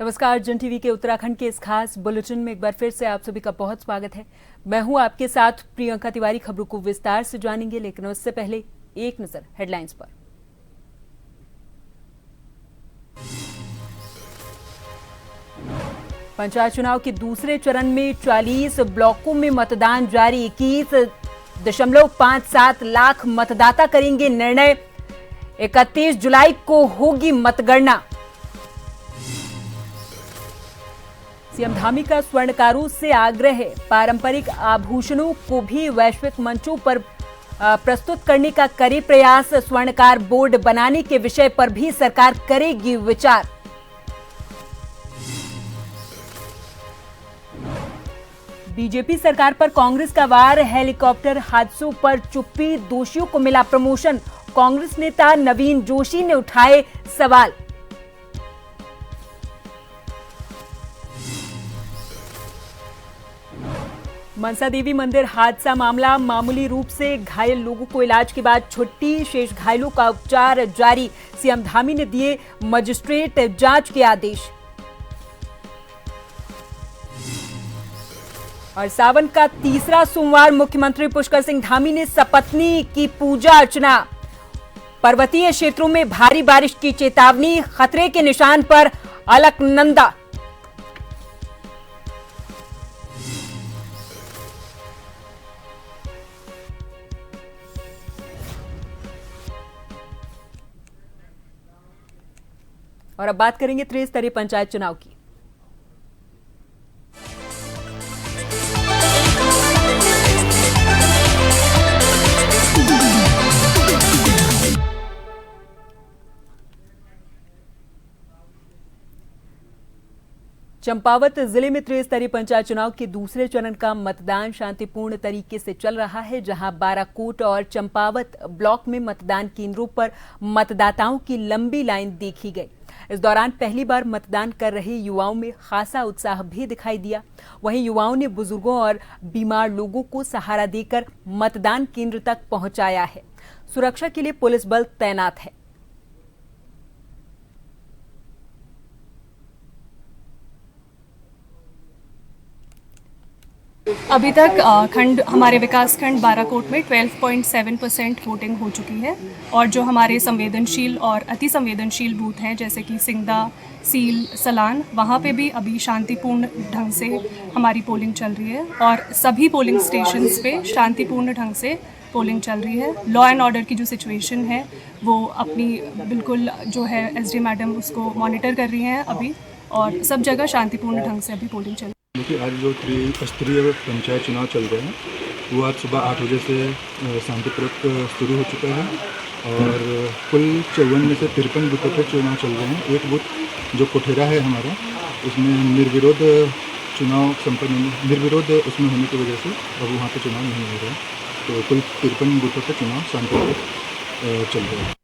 नमस्कार, जन टीवी के उत्तराखंड के इस खास बुलेटिन में एक बार फिर से आप सभी का बहुत स्वागत है। मैं हूं आपके साथ प्रियंका तिवारी। खबरों को विस्तार से जानेंगे, लेकिन उससे पहले एक नजर हेडलाइंस पर। पंचायत चुनाव के दूसरे चरण में 40 ब्लॉकों में मतदान जारी। 21.57 लाख मतदाता करेंगे निर्णय। 31 जुलाई को होगी मतगणना। सीएम धामी का स्वर्णकारों से आग्रह है, पारंपरिक आभूषणों को भी वैश्विक मंचों पर प्रस्तुत करने का करे प्रयास। स्वर्णकार बोर्ड बनाने के विषय पर भी सरकार करेगी विचार। बीजेपी सरकार पर कांग्रेस का वार। हेलीकॉप्टर हादसों पर चुप्पी, दोषियों को मिला प्रमोशन। कांग्रेस नेता नवीन जोशी ने उठाए सवाल। मनसा देवी मंदिर हादसा मामला। मामूली रूप से घायल लोगों को इलाज के बाद छुट्टी, शेष घायलों का उपचार जारी। सीएम धामी ने दिए मजिस्ट्रेट जांच के आदेश। और सावन का तीसरा सोमवार, मुख्यमंत्री पुष्कर सिंह धामी ने सपत्नी की पूजा अर्चना। पर्वतीय क्षेत्रों में भारी बारिश की चेतावनी, खतरे के निशान पर अलकनंदा। और अब बात करेंगे त्रिस्तरीय पंचायत चुनाव की। चंपावत जिले में त्रिस्तरीय पंचायत चुनाव के दूसरे चरण का मतदान शांतिपूर्ण तरीके से चल रहा है, जहां बाराकोट और चंपावत ब्लॉक में मतदान केंद्रों पर मतदाताओं की लंबी लाइन देखी गई। इस दौरान पहली बार मतदान कर रहे युवाओं में खासा उत्साह भी दिखाई दिया। वहीं युवाओं ने बुजुर्गों और बीमार लोगों को सहारा देकर मतदान केंद्र तक पहुंचाया है। सुरक्षा के लिए पुलिस बल तैनात है। अभी तक हमारे विकास खंड बाराकोट में 12.7% वोटिंग हो चुकी है और जो हमारे संवेदनशील और अति संवेदनशील बूथ हैं जैसे कि सिंगदा, सील, सलान, वहाँ पे भी अभी शांतिपूर्ण ढंग से हमारी पोलिंग चल रही है और सभी पोलिंग स्टेशंस पे शांतिपूर्ण ढंग से पोलिंग चल रही है। लॉ एंड ऑर्डर की जो सिचुएशन है वो अपनी बिल्कुल जो है एसडी मैडम उसको मॉनिटर कर रही हैं अभी, और सब जगह शांतिपूर्ण ढंग से अभी पोलिंग चल रही है। देखिए, आज जो त्रिस्तरीय पंचायत चुनाव चल रहे हैं वो आज सुबह 8 बजे से शांतिपूर्वक शुरू हो चुका है और कुल 54 में से 53 बूथों पर चुनाव चल रहे हैं। एक बूथ जो कोठेरा है हमारा, उसमें निर्विरोध चुनाव संपन्न, निर्विरोध उसमें होने की वजह से अब वहाँ पर चुनाव नहीं हो रहा है। तो कुल 53 बूथों पर चुनाव शांतिपूर्वक चल रहा है।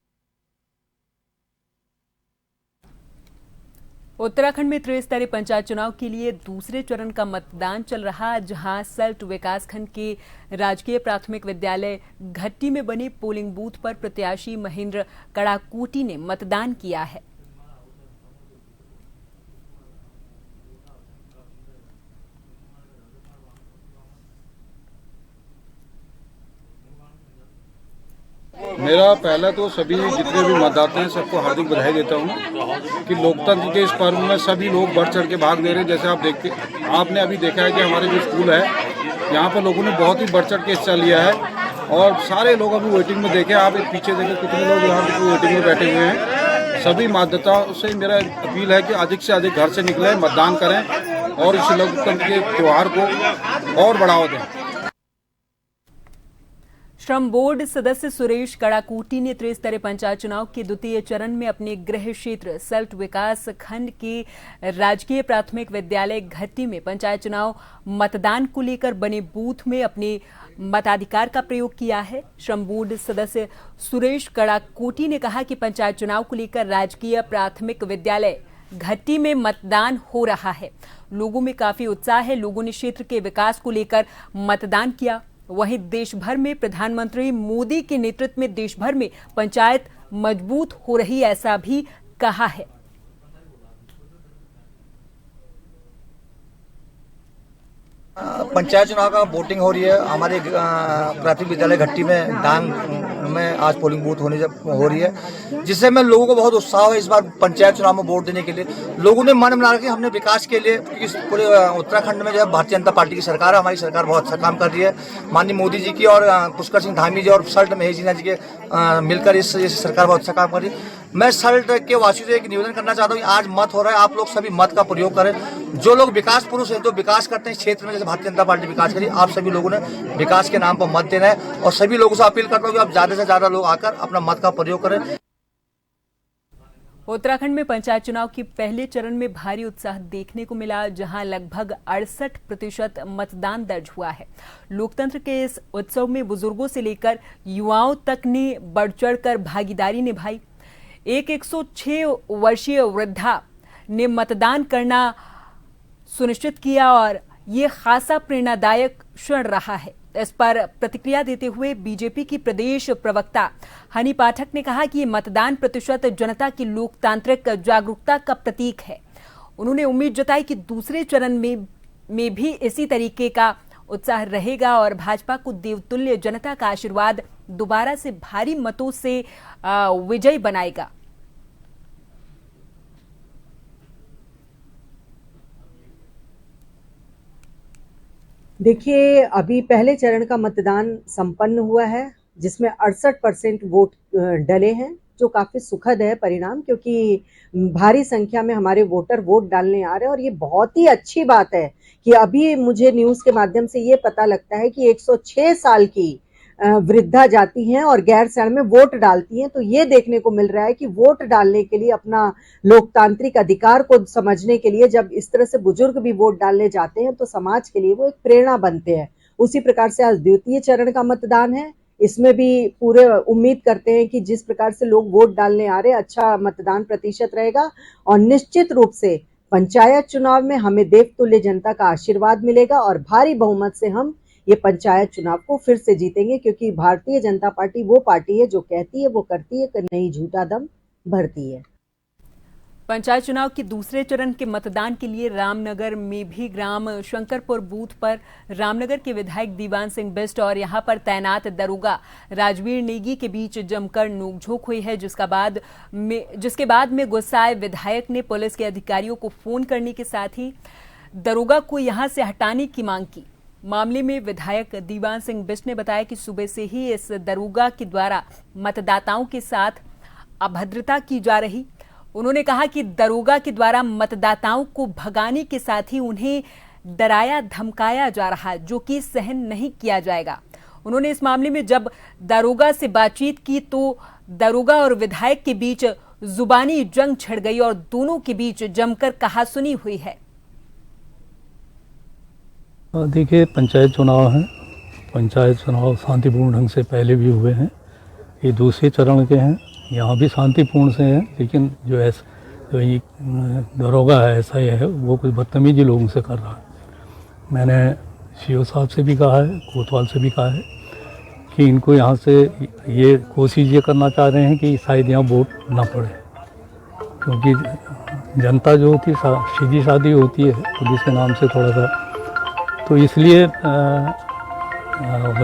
उत्तराखंड में त्रिस्तरीय पंचायत चुनाव के लिए दूसरे चरण का मतदान चल रहा, जहां सल्ट विकासखंड के राजकीय प्राथमिक विद्यालय घट्टी में बने पोलिंग बूथ पर प्रत्याशी महेंद्र कड़ाकोटी ने मतदान किया है। मेरा पहला तो सभी जितने भी मतदाता हैं सबको हार्दिक बधाई देता हूं कि लोकतंत्र के इस पर्व में सभी लोग बढ़ चढ़ के भाग ले रहे हैं। जैसे आपने अभी देखा है कि हमारे जो स्कूल है यहाँ पर लोगों ने बहुत ही बढ़ चढ़ के हिस्सा लिया है और सारे लोग अभी वेटिंग में देखें, आप एक पीछे देखें कितने लोग यहाँ पर वेटिंग में बैठे हुए हैं। सभी मतदाताओं से मेरा अपील है कि अधिक से अधिक घर से निकलें, मतदान करें और इस लोकतंत्र के त्यौहार को और बढ़ावा दें। श्रम बोर्ड सदस्य सुरेश कड़ाकोटी ने त्रिस्तरीय पंचायत चुनाव के द्वितीय चरण में अपने गृह क्षेत्र सल्ट विकास खंड के राजकीय प्राथमिक विद्यालय घट्टी में पंचायत चुनाव मतदान को लेकर बने बूथ में अपने मताधिकार का प्रयोग किया है। श्रम बोर्ड सदस्य सुरेश कड़ाकोटी ने कहा कि पंचायत चुनाव को लेकर राजकीय प्राथमिक विद्यालय घट्टी में मतदान हो रहा है। लोगों में काफी उत्साह है। लोगों ने क्षेत्र के विकास को लेकर मतदान किया। वहीं देश भर में प्रधानमंत्री मोदी के नेतृत्व में देश भर में पंचायत मजबूत हो रही, ऐसा भी कहा है। पंचायत चुनाव का वोटिंग हो रही है। हमारे प्राथमिक विद्यालय घट्टी में डांग में आज पोलिंग बूथ हो रही है, जिससे मैं लोगों को बहुत उत्साह है इस बार पंचायत चुनाव में वोट देने के लिए। लोगों ने मन बना रखा हमने विकास के लिए, क्योंकि पूरे उत्तराखंड में जो है भारतीय जनता पार्टी की सरकार है, हमारी सरकार बहुत अच्छा काम कर रही है। माननीय मोदी जी की और पुष्कर सिंह धामी जी और सल्ट महेश जी के मिलकर इस सरकार बहुत अच्छा काम कर रही है। मैं सल्ट के वासियों से एक निवेदन करना चाहता हूँ, आज मत हो रहा है, आप लोग सभी मत का प्रयोग करें। जो लोग विकास पुरुष हैं, जो विकास करते हैं क्षेत्र में, जैसे भारतीय जनता पार्टी विकास करी, आप सभी लोगों ने विकास के नाम पर मत देना है। और सभी लोगों से अपील करता हूँ कि आप ज्यादा से ज्यादा लोग आकर अपना मत का प्रयोग करें। उत्तराखंड में पंचायत चुनाव के पहले चरण में भारी उत्साह देखने को मिला, जहां लगभग 68% मतदान दर्ज हुआ है। लोकतंत्र के इस उत्सव में बुजुर्गों से लेकर युवाओं तक ने बढ़ चढ़कर भागीदारी निभाई। एक 106 वर्षीय वृद्धा ने मतदान करना सुनिश्चित किया और ये खासा प्रेरणादायक क्षण रहा है। इस पर प्रतिक्रिया देते हुए बीजेपी की प्रदेश प्रवक्ता हनी पाठक ने कहा कि ये मतदान प्रतिशत जनता की लोकतांत्रिक जागरूकता का प्रतीक है। उन्होंने उम्मीद जताई कि दूसरे चरण में भी इसी तरीके का उत्साह रहेगा और भाजपा को देवतुल्य जनता का आशीर्वाद दोबारा से भारी मतों से विजयी बनाएगा। देखिए, अभी पहले चरण का मतदान संपन्न हुआ है, जिसमें 68% वोट डले हैं, जो काफी सुखद है परिणाम, क्योंकि भारी संख्या में हमारे वोटर वोट डालने आ रहे हैं। और ये बहुत ही अच्छी बात है कि अभी मुझे न्यूज के माध्यम से ये पता लगता है कि 106 साल की वृद्धा जाती हैं और गैर शरण में वोट डालती हैं। तो ये देखने को मिल रहा है कि वोट डालने के लिए, अपना लोकतांत्रिक अधिकार को समझने के लिए जब इस तरह से बुजुर्ग भी वोट डालने जाते हैं, तो समाज के लिए वो एक प्रेरणा बनते हैं। उसी प्रकार से आज द्वितीय चरण का मतदान है, इसमें भी पूरे उम्मीद करते हैं कि जिस प्रकार से लोग वोट डालने आ रहे हैं, अच्छा मतदान प्रतिशत रहेगा। और निश्चित रूप से पंचायत चुनाव में हमें देवतुल्य जनता का आशीर्वाद मिलेगा और भारी बहुमत से हम ये पंचायत चुनाव को फिर से जीतेंगे, क्योंकि भारतीय जनता पार्टी वो पार्टी है जो कहती है वो करती है, नहीं झूठा दम भरती है। पंचायत चुनाव के दूसरे चरण के मतदान के लिए रामनगर में भी ग्राम शंकरपुर बूथ पर रामनगर के विधायक दीवान सिंह बिष्ट और यहां पर तैनात दरोगा राजवीर नेगी के बीच जमकर नोकझोंक हुई है, जिसके बाद में गुस्साए विधायक ने पुलिस के अधिकारियों को फोन करने के साथ ही दरोगा को यहां से हटाने की मांग की। मामले में विधायक दीवान सिंह बिष्ट ने बताया कि सुबह से ही इस दरोगा के द्वारा मतदाताओं के साथ अभद्रता की जा रही। उन्होंने कहा कि दरोगा के द्वारा मतदाताओं को भगाने के साथ ही उन्हें डराया धमकाया जा रहा है, जो कि सहन नहीं किया जाएगा। उन्होंने इस मामले में जब दरोगा से बातचीत की तो दरोगा और विधायक के बीच जुबानी जंग छिड़ गई और दोनों के बीच जमकर कहासुनी हुई है। देखिए, पंचायत चुनाव है, पंचायत चुनाव शांतिपूर्ण ढंग से पहले भी हुए हैं, ये दूसरे चरण के हैं, यहाँ भी शांतिपूर्ण से हैं। लेकिन जो ये दरोगा है, ऐसा ही है, वो कुछ बदतमीजी लोगों से कर रहा है। मैंने सीओ साहब से भी कहा है, कोतवाल से भी कहा है कि इनको यहाँ से ये कोशिश ये करना चाह रहे हैं कि शायद यहाँ वोट ना पड़े, क्योंकि जनता जो होती है सीधी सादी होती है पुलिस के नाम से थोड़ा सा, तो इसलिए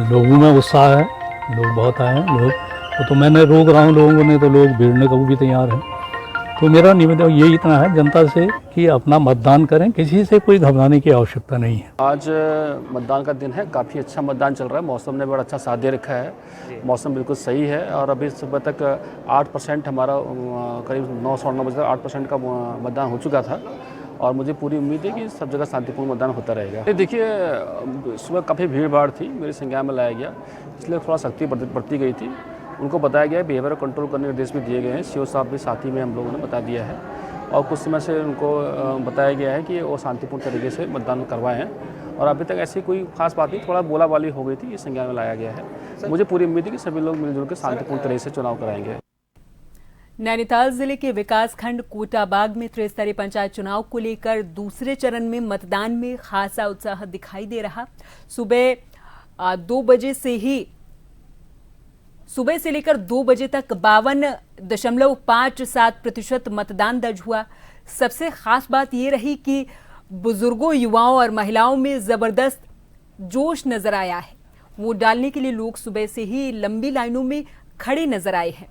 लोगों में उत्साह है, लोग बहुत आए हैं लोग, तो मैंने रोक रहा हूँ लोगों ने, तो लोग भिड़ने को भी तैयार हैं। तो मेरा निवेदन ये इतना है जनता से कि अपना मतदान करें, किसी से कोई घबराने की आवश्यकता नहीं है। आज मतदान का दिन है, काफ़ी अच्छा मतदान चल रहा है, मौसम ने बड़ा अच्छा साथ दे रखा है, मौसम बिल्कुल सही है। और अभी सुबह तक 8% हमारा करीब 9-9:30 बजे तक 8% का मतदान हो चुका था और मुझे पूरी उम्मीद है कि सब जगह शांतिपूर्ण मतदान होता रहेगा। देखिए, सुबह काफ़ी भीड़ भाड़ थी, मेरी संज्ञान में लाया गया, इसलिए थोड़ा सख्ती बरती गई थी। उनको बताया गया है, बिहेवियर कंट्रोल करने के निर्देश भी दिए गए हैं, सीओ साहब भी साथ ही में हम लोगों ने बता दिया है। और कुछ समय से उनको बताया गया है कि वो शांतिपूर्ण तरीके से मतदान करवाएं। और अभी तक ऐसी कोई खास बात नहीं, थोड़ा बोलाबाली हो गई थी, ये संज्ञान में लाया गया है। मुझे पूरी उम्मीद है कि सभी लोग मिलजुल के शांतिपूर्ण तरीके से चुनाव कराएंगे। नैनीताल जिले के विकासखंड कोटाबाग में त्रिस्तरीय पंचायत चुनाव को लेकर दूसरे चरण में मतदान में खासा उत्साह दिखाई दे रहा। सुबह से लेकर 2 बजे तक 52.57% मतदान दर्ज हुआ। सबसे खास बात यह रही कि बुजुर्गों, युवाओं और महिलाओं में जबरदस्त जोश नजर आया है। वोट डालने के लिए लोग सुबह से ही लंबी लाइनों में खड़े नजर आए हैं।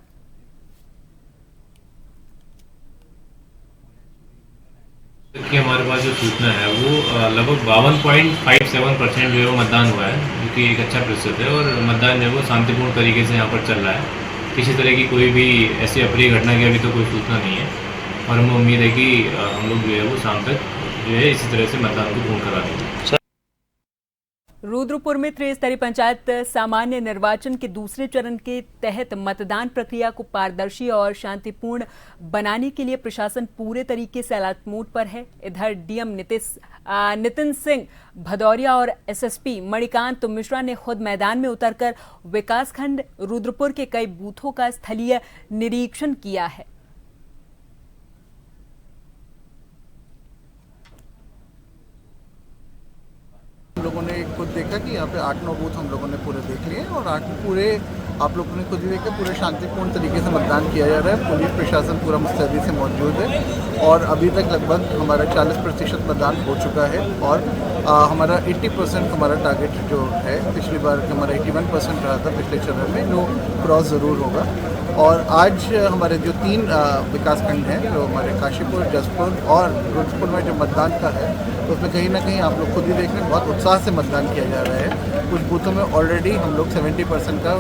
कि हमारे पास जो सूचना है वो लगभग 52.57% जो है वो मतदान हुआ है, जो कि एक अच्छा प्रतिशत है। और मतदान जो है वो शांतिपूर्ण तरीके से यहाँ पर चल रहा है। किसी तरह की कोई भी ऐसी अप्रिय घटना की अभी तो कोई सूचना नहीं है। और हमें उम्मीद है कि हम लोग जो है वो शाम तक जो है इसी तरह से मतदान को पूर्ण करा देंगे। रुद्रपुर में त्रिस्तरीय पंचायत सामान्य निर्वाचन के दूसरे चरण के तहत मतदान प्रक्रिया को पारदर्शी और शांतिपूर्ण बनाने के लिए प्रशासन पूरे तरीके से अलर्ट मोड पर है। इधर डीएम नितिन सिंह भदौरिया और एसएसपी मणिकांत मिश्रा ने खुद मैदान में उतरकर विकासखंड रुद्रपुर के कई बूथों का स्थलीय निरीक्षण किया है। हम लोगों ने खुद देखा कि यहाँ पे 8-9 बूथ हम लोगों ने पूरे देख लिए और 8 पूरे आप लोगों ने खुद ही देखा पूरे शांतिपूर्ण तरीके से मतदान किया जा रहा है। पुलिस प्रशासन पूरा मुस्तैदी से मौजूद है और अभी तक लगभग हमारा 40% मतदान हो चुका है और हमारा 80% हमारा टारगेट जो है, पिछली बार हमारा 81% रहा था पिछले चरण में, जो क्रॉस ज़रूर होगा। और आज हमारे जो 3 विकासखंड हैं, जो हमारे काशीपुर, जसपुर और रुद्रपुर में जो मतदान का है, तो उसमें कहीं ना कहीं आप लोग खुद ही देख रहे हैं बहुत उत्साह से मतदान किया जा रहा है। कुछ बूथों में ऑलरेडी हम लोग 70% का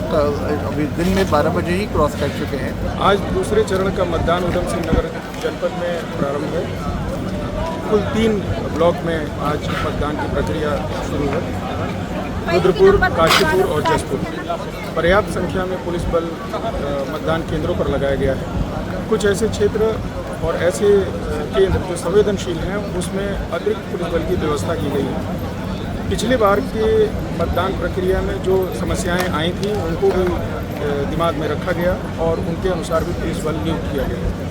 अभी दिन में 12 बजे ही क्रॉस कर चुके हैं। आज दूसरे चरण का मतदान उधम सिंह नगर जनपद में प्रारंभ है। कुल 3 ब्लॉक में आज मतदान की प्रक्रिया शुरू है। रुद्रपुर, काशीपुर और जसपुर। पर्याप्त संख्या में पुलिस बल मतदान केंद्रों पर लगाया गया है। कुछ ऐसे क्षेत्र और ऐसे केंद्र जो संवेदनशील हैं उसमें अतिरिक्त पुलिस बल की व्यवस्था की गई है। पिछली बार के मतदान प्रक्रिया में जो समस्याएं आई थी उनको भी दिमाग में रखा गया और उनके अनुसार भी पुलिस बल नियुक्त किया गया।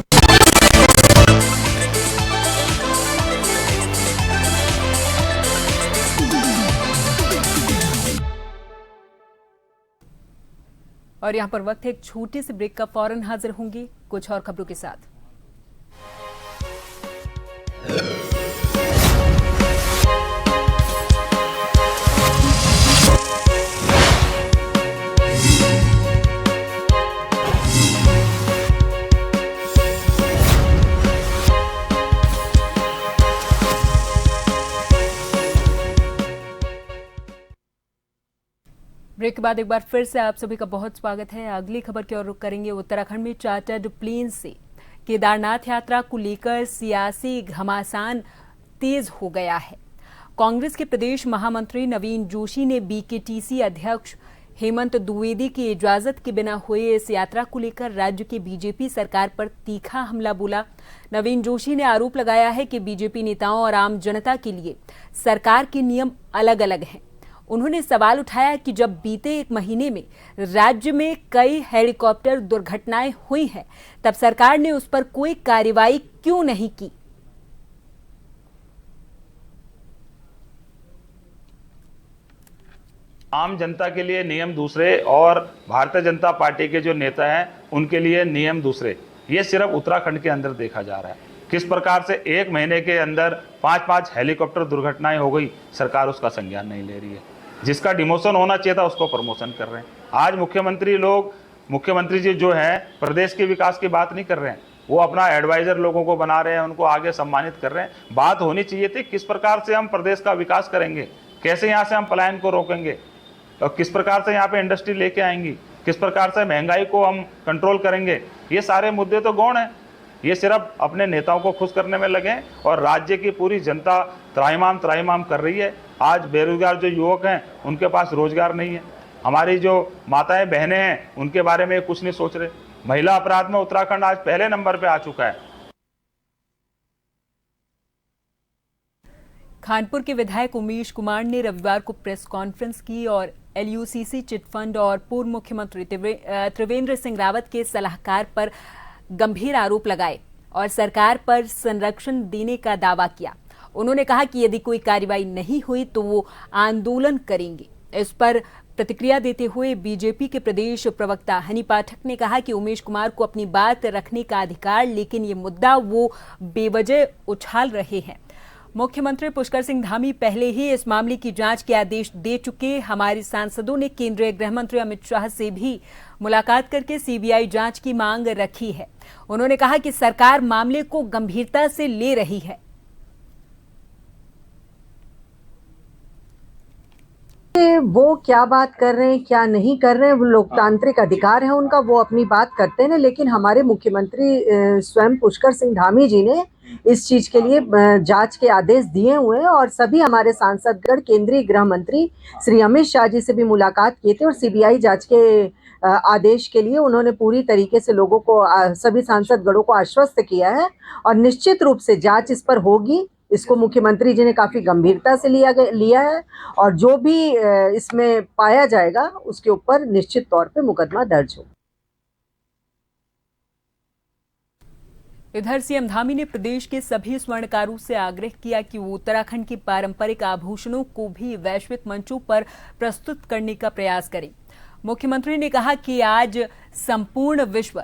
और यहाँ पर वक्त है एक छोटे से ब्रेक का। फौरन हाजिर होंगी कुछ और खबरों के साथ। ब्रेक के बाद एक बार फिर से आप सभी का बहुत स्वागत है। अगली खबर की ओर रुख करेंगे। उत्तराखंड में चार्टर्ड प्लेन से केदारनाथ यात्रा को लेकर सियासी घमासान तेज हो गया है। कांग्रेस के प्रदेश महामंत्री नवीन जोशी ने बीकेटीसी अध्यक्ष हेमंत द्विवेदी की इजाजत के बिना हुए इस यात्रा को लेकर राज्य की बीजेपी सरकार पर तीखा हमला बोला। नवीन जोशी ने आरोप लगाया है कि बीजेपी नेताओं और आम जनता के लिए सरकार के नियम अलग अलग हैं। उन्होंने सवाल उठाया कि जब बीते 1 महीने में राज्य में कई हेलीकॉप्टर दुर्घटनाएं हुई हैं, तब सरकार ने उस पर कोई कार्रवाई क्यों नहीं की। आम जनता के लिए नियम दूसरे और भारतीय जनता पार्टी के जो नेता हैं उनके लिए नियम दूसरे। ये सिर्फ उत्तराखंड के अंदर देखा जा रहा है। किस प्रकार से 1 महीने के अंदर 5-5 हेलीकॉप्टर दुर्घटनाएं हो गई, सरकार उसका संज्ञान नहीं ले रही है। जिसका डिमोशन होना चाहिए था उसको प्रमोशन कर रहे हैं। आज मुख्यमंत्री जी जो है प्रदेश के विकास की बात नहीं कर रहे हैं, वो अपना एडवाइजर लोगों को बना रहे हैं, उनको आगे सम्मानित कर रहे हैं। बात होनी चाहिए थी किस प्रकार से हम प्रदेश का विकास करेंगे, कैसे यहाँ से हम पलायन को रोकेंगे और किस प्रकार से यहाँ पे इंडस्ट्री लेके आएंगी, किस प्रकार से महंगाई को हम कंट्रोल करेंगे। ये सारे मुद्दे तो गौण हैं। ये सिर्फ अपने नेताओं को खुश करने में लगे और राज्य की पूरी जनता त्राहिमाम कर रही है। आज बेरोजगार जो युवक हैं उनके पास रोजगार नहीं है। हमारी जो माताएं बहनें हैं उनके बारे में कुछ नहीं सोच रहे। महिला अपराध में उत्तराखंड आज पहले नंबर पे आ चुका है। खानपुर के विधायक उमेश कुमार ने रविवार को प्रेस कॉन्फ्रेंस की और एलयूसीसी चिटफंड और पूर्व मुख्यमंत्री त्रिवेंद्र सिंह रावत के सलाहकार पर गंभीर आरोप लगाए और सरकार पर संरक्षण देने का दावा किया। उन्होंने कहा कि यदि कोई कार्रवाई नहीं हुई तो वो आंदोलन करेंगे। इस पर प्रतिक्रिया देते हुए बीजेपी के प्रदेश प्रवक्ता हनी पाठक ने कहा कि उमेश कुमार को अपनी बात रखने का अधिकार, लेकिन ये मुद्दा वो बेवजह उछाल रहे हैं। मुख्यमंत्री पुष्कर सिंह धामी पहले ही इस मामले की जांच के आदेश दे चुके। हमारे सांसदों ने केंद्रीय गृह मंत्री अमित शाह से भी मुलाकात करके सीबीआई जांच की मांग रखी है। उन्होंने कहा कि सरकार मामले को गंभीरता से ले रही है। वो क्या बात कर रहे हैं, क्या नहीं कर रहे हैं, वो लोकतांत्रिक अधिकार है उनका, वो अपनी बात करते हैं। लेकिन हमारे मुख्यमंत्री स्वयं पुष्कर सिंह धामी जी ने इस चीज के लिए जांच के आदेश दिए हुए हैं और सभी हमारे सांसदगण केंद्रीय गृह मंत्री श्री अमित शाह जी से भी मुलाकात किए थे और सीबीआई जांच के आदेश के लिए उन्होंने पूरी तरीके से लोगों को, सभी सांसदगणों को आश्वस्त किया है और निश्चित रूप से जांच इस पर होगी। इसको मुख्यमंत्री जी ने काफी गंभीरता से लिया है और जो भी इसमें पाया जाएगा उसके ऊपर निश्चित तौर पे मुकदमा दर्ज हो। इधर सीएम धामी ने प्रदेश के सभी स्वर्णकारों से आग्रह किया कि वो उत्तराखंड के पारंपरिक आभूषणों को भी वैश्विक मंचों पर प्रस्तुत करने का प्रयास करें। मुख्यमंत्री ने कहा कि आज संपूर्ण विश्व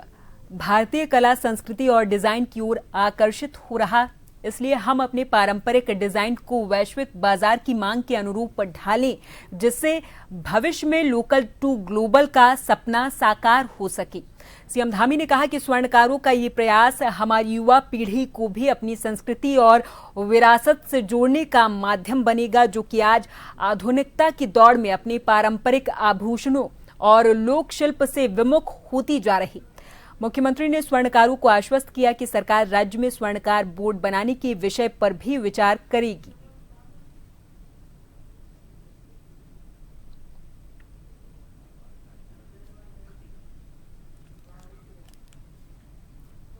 भारतीय कला, संस्कृति और डिजाइन की ओर आकर्षित हो रहा, इसलिए हम अपने पारंपरिक डिजाइन को वैश्विक बाजार की मांग के अनुरूप ढालें, जिससे भविष्य में लोकल टू ग्लोबल का सपना साकार हो सके। सीएम धामी ने कहा कि स्वर्णकारों का ये प्रयास हमारी युवा पीढ़ी को भी अपनी संस्कृति और विरासत से जोड़ने का माध्यम बनेगा, जो कि आज आधुनिकता की दौड़ में अपने पारंपरिक आभूषणों और लोक शिल्प से विमुख होती जा रही। मुख्यमंत्री ने स्वर्णकारों को आश्वस्त किया कि सरकार राज्य में स्वर्णकार बोर्ड बनाने के विषय पर भी विचार करेगी।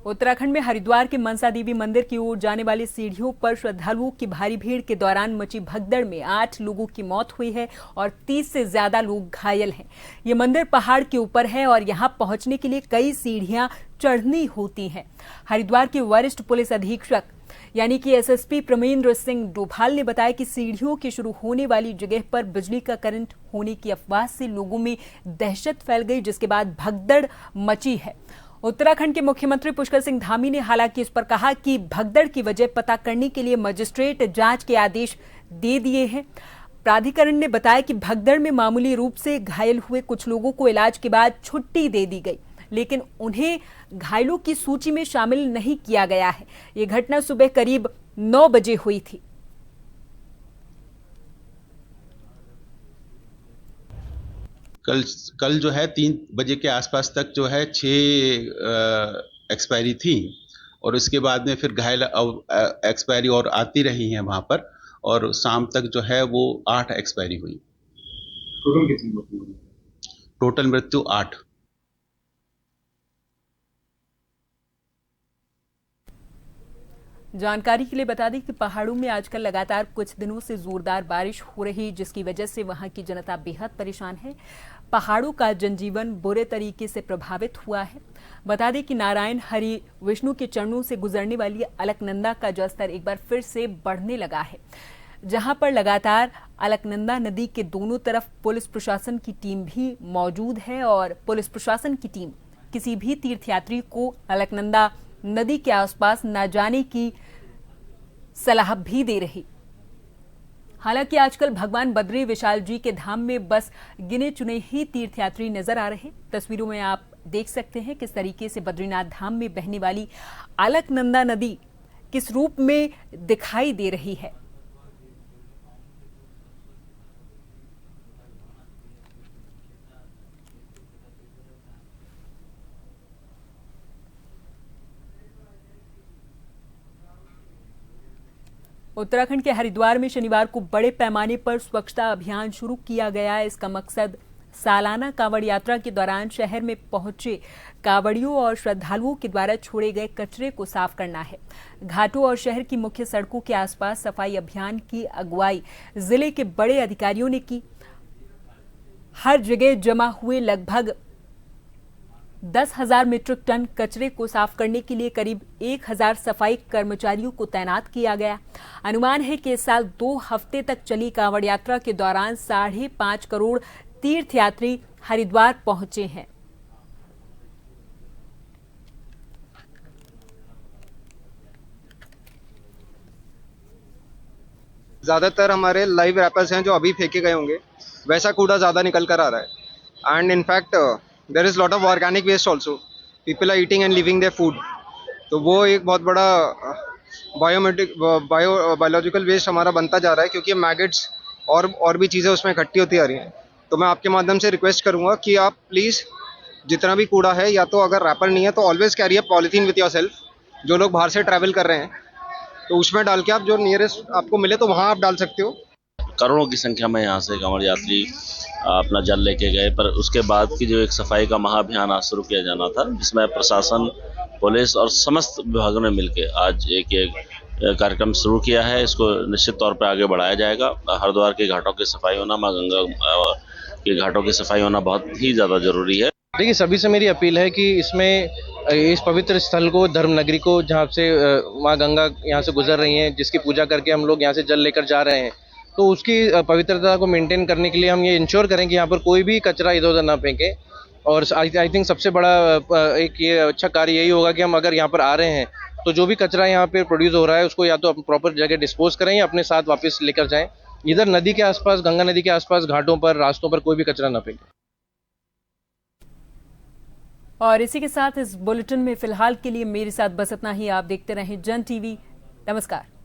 उत्तराखंड में हरिद्वार के मनसा देवी मंदिर की ओर जाने वाली सीढ़ियों पर श्रद्धालुओं की भारी भीड़ के दौरान मची भगदड़ में 8 लोगों की मौत हुई है और 30 से ज्यादा लोग घायल हैं। ये मंदिर पहाड़ के ऊपर है और यहां पहुंचने के लिए कई सीढ़ियां चढ़नी होती हैं। हरिद्वार के वरिष्ठ पुलिस अधीक्षक यानी कि एसएसपी प्रमेंद्र सिंह डोभाल ने बताया कि सीढ़ियों की शुरू होने वाली जगह पर बिजली का करंट होने की अफवाह से लोगों में दहशत फैल गई, जिसके बाद भगदड़ मची है। उत्तराखंड के मुख्यमंत्री पुष्कर सिंह धामी ने हालांकि इस पर कहा कि भगदड़ की वजह पता करने के लिए मजिस्ट्रेट जांच के आदेश दे दिए हैं। प्राधिकरण ने बताया कि भगदड़ में मामूली रूप से घायल हुए कुछ लोगों को इलाज के बाद छुट्टी दे दी गई, लेकिन उन्हें घायलों की सूची में शामिल नहीं किया गया है। ये घटना सुबह करीब 9 बजे हुई थी। कल जो है 3 बजे के आसपास तक जो है 6 एक्सपायरी थी और उसके बाद में फिर घायल एक्सपायरी और आती रही हैं वहाँ पर, और शाम तक जो है वो 8 एक्सपायरी हुई। टोटल कितनी मृत्यु हुई? टोटल मृत्यु 8। जानकारी के लिए बता दें कि पहाड़ों में आजकल लगातार कुछ दिनों से जोरदार बारिश हो रही, जिसकी वजह से वहां की जनता बेहद परेशान है। पहाड़ों का जनजीवन बुरे तरीके से प्रभावित हुआ है। बता दें कि नारायण हरि विष्णु के चरणों से गुजरने वाली अलकनंदा का जलस्तर एक बार फिर से बढ़ने लगा है, जहां पर लगातार अलकनंदा नदी के दोनों तरफ पुलिस प्रशासन की टीम भी मौजूद है और पुलिस प्रशासन की टीम किसी भी तीर्थयात्री को अलकनंदा नदी के आसपास न जाने की सलाह भी दे रही। हालांकि आजकल भगवान बद्री विशाल जी के धाम में बस गिने चुने ही तीर्थयात्री नजर आ रहे। तस्वीरों में आप देख सकते हैं किस तरीके से बद्रीनाथ धाम में बहने वाली अलकनंदा नदी किस रूप में दिखाई दे रही है। उत्तराखंड के हरिद्वार में शनिवार को बड़े पैमाने पर स्वच्छता अभियान शुरू किया गया है। इसका मकसद सालाना कांवड़ यात्रा के दौरान शहर में पहुंचे कांवड़ियों और श्रद्धालुओं के द्वारा छोड़े गए कचरे को साफ करना है। घाटों और शहर की मुख्य सड़कों के आसपास सफाई अभियान की अगुवाई जिले के बड़े अधिकारियों ने की। हर जगह जमा हुए लगभग 10,000 मीट्रिक टन कचरे को साफ करने के लिए करीब 1,000 सफाई कर्मचारियों को तैनात किया गया। अनुमान है कि इस साल 2 हफ्ते तक चली कांवड़ यात्रा के दौरान 5.5 करोड़ तीर्थयात्री हरिद्वार पहुंचे हैं। ज़्यादातर हमारे लाइव रैपर्स हैं जो अभी फेंके गए होंगे, वैसा कूड़ा ज़्यादा निकल कर आ रहा है। And in fact there is lot of organic waste also, people are eating and living their food, तो वो एक बहुत बड़ा बायोलॉजिकल वेस्ट हमारा बनता जा रहा है, क्योंकि मैगेट्स और भी चीज़ें उसमें इकट्ठी होती आ रही हैं। तो मैं आपके माध्यम से रिक्वेस्ट करूँगा कि आप प्लीज़ जितना भी कूड़ा है, या तो अगर रैपर नहीं है तो always carry a polythene with your self. जो लोग बाहर से ट्रैवल कर रहे हैं तो उसमें डाल के आप जो नियरेस्ट आपको मिले तो वहाँ आप डाल सकते हो। करोड़ों की संख्या में यहाँ से कांवड़ यात्री अपना जल लेके गए, पर उसके बाद की जो एक सफाई का महाअभियान आज शुरू किया जाना था, जिसमें प्रशासन, पुलिस और समस्त विभागों ने मिलकर आज एक कार्यक्रम शुरू किया है। इसको निश्चित तौर पर आगे बढ़ाया जाएगा। हरिद्वार के घाटों की सफाई होना, माँ गंगा के घाटों की सफाई होना बहुत ही ज़्यादा जरूरी है। देखिए, सभी से मेरी अपील है कि इसमें इस पवित्र स्थल को, धर्म नगरी को, जहाँ से माँ गंगा यहाँ से गुजर रही हैं, जिसकी पूजा करके हम लोग यहाँ से जल लेकर जा रहे हैं, तो उसकी पवित्रता को मेंटेन करने के लिए हम ये इंश्योर करें कि यहाँ पर कोई भी कचरा इधर उधर ना फेंके। और आई थिंक सबसे बड़ा एक ये अच्छा कार्य यही होगा कि हम अगर यहाँ पर आ रहे हैं तो जो भी कचरा यहाँ पे प्रोड्यूस हो रहा है उसको या तो प्रॉपर जगह डिस्पोज करें या अपने साथ वापस लेकर जाएं। इधर नदी के आसपास, गंगा नदी के आसपास, घाटों पर, रास्तों पर कोई भी कचरा ना फेंके। और इसी के साथ इस बुलेटिन में फिलहाल के लिए मेरे साथ बस इतना ही। आप देखते रहें जन टीवी। नमस्कार।